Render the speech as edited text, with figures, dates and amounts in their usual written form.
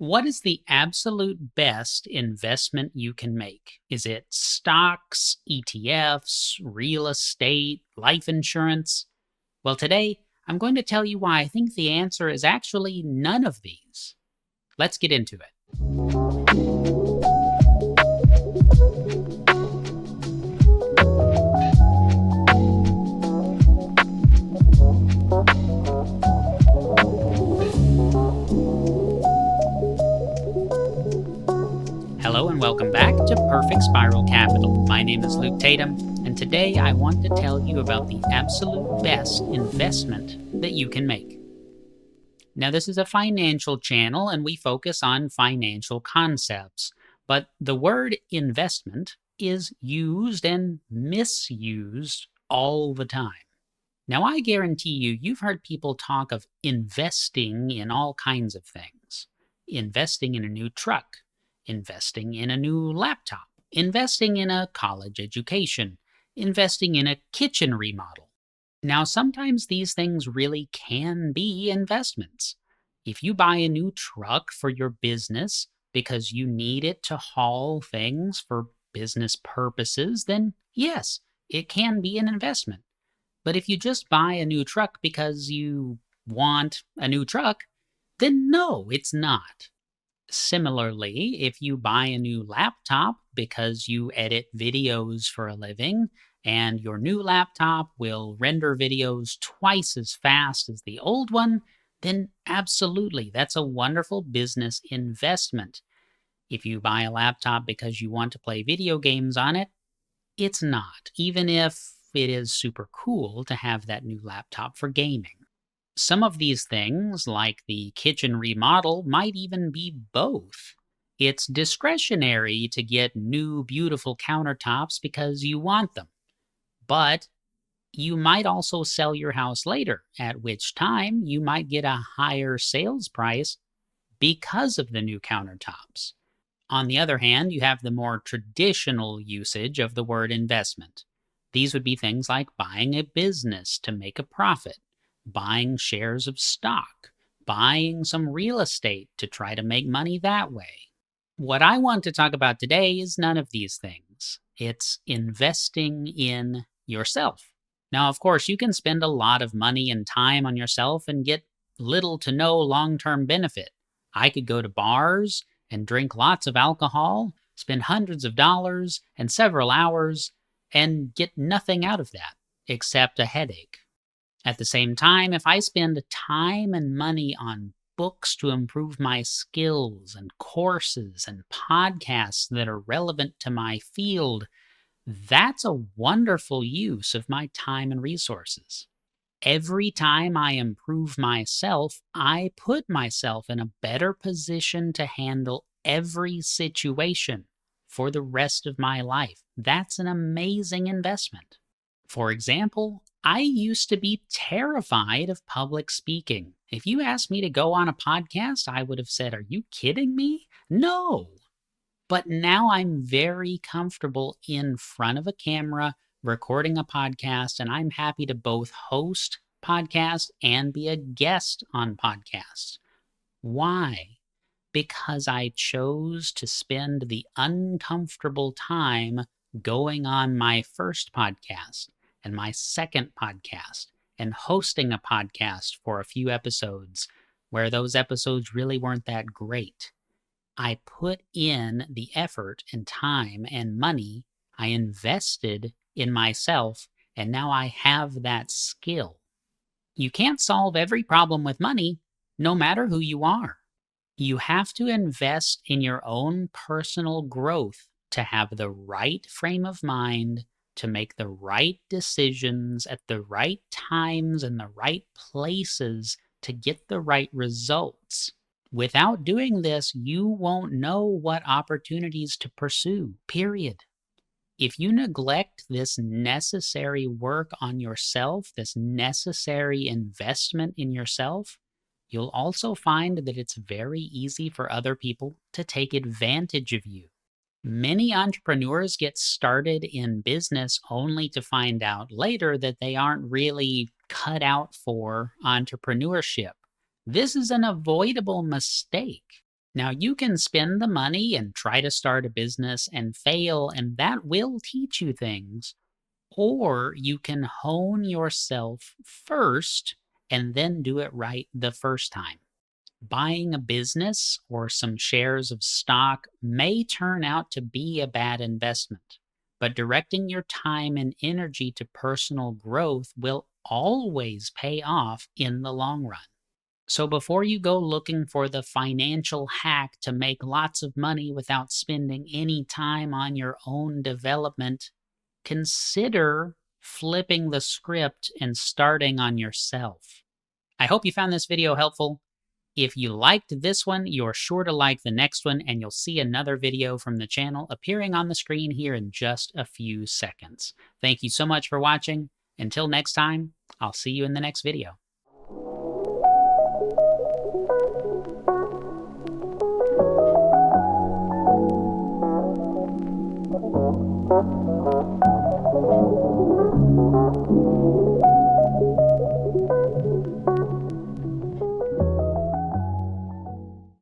What is the absolute best investment you can make? Is it stocks, ETFs, real estate, life insurance? Well, today I'm going to tell you why I think the answer is actually none of these. Let's get into it. Hello and welcome back to Perfect Spiral Capital. My name is Luke Tatum, and today I want to tell you about the absolute best investment that you can make. Now, this is a financial channel, and we focus on financial concepts, but the word investment is used and misused all the time. Now, I guarantee you've heard people talk of investing in all kinds of things. Investing in a new truck, investing in a new laptop, investing in a college education, investing in a kitchen remodel. Now, sometimes these things really can be investments. If you buy a new truck for your business because you need it to haul things for business purposes, then yes, it can be an investment. But if you just buy a new truck because you want a new truck, then no, it's not. Similarly, if you buy a new laptop because you edit videos for a living, and your new laptop will render videos twice as fast as the old one, then absolutely, that's a wonderful business investment. If you buy a laptop because you want to play video games on it, it's not, even if it is super cool to have that new laptop for gaming. Some of these things, like the kitchen remodel, might even be both. It's discretionary to get new, beautiful countertops because you want them. But you might also sell your house later, at which time you might get a higher sales price because of the new countertops. On the other hand, you have the more traditional usage of the word investment. These would be things like buying a business to make a profit, buying shares of stock, buying some real estate to try to make money that way. What I want to talk about today is none of these things. It's investing in yourself. Now, of course, you can spend a lot of money and time on yourself and get little to no long-term benefit. I could go to bars and drink lots of alcohol, spend hundreds of dollars and several hours, and get nothing out of that except a headache. At the same time, if I spend time and money on books to improve my skills and courses and podcasts that are relevant to my field, that's a wonderful use of my time and resources. Every time I improve myself, I put myself in a better position to handle every situation for the rest of my life. That's an amazing investment. For example, I used to be terrified of public speaking. If you asked me to go on a podcast, I would have said, "Are you kidding me? No." But now I'm very comfortable in front of a camera, recording a podcast, and I'm happy to both host podcasts and be a guest on podcasts. Why? Because I chose to spend the uncomfortable time going on my first podcast and my second podcast and hosting a podcast for a few episodes where those episodes really weren't that great. I put in the effort and time and money. I invested in myself, and now I have that skill. You can't solve every problem with money, no matter who you are. You have to invest in your own personal growth to have the right frame of mind, to make the right decisions at the right times and the right places to get the right results. Without doing this, you won't know what opportunities to pursue, period. If you neglect this necessary work on yourself, this necessary investment in yourself, you'll also find that it's very easy for other people to take advantage of you. Many entrepreneurs get started in business only to find out later that they aren't really cut out for entrepreneurship. This is an avoidable mistake. Now, you can spend the money and try to start a business and fail, and that will teach you things. Or you can hone yourself first and then do it right the first time. Buying a business or some shares of stock may turn out to be a bad investment, but directing your time and energy to personal growth will always pay off in the long run. So before you go looking for the financial hack to make lots of money without spending any time on your own development, consider flipping the script and starting on yourself. I hope you found this video helpful. If you liked this one, you're sure to like the next one, and you'll see another video from the channel appearing on the screen here in just a few seconds. Thank you so much for watching. Until next time, I'll see you in the next video.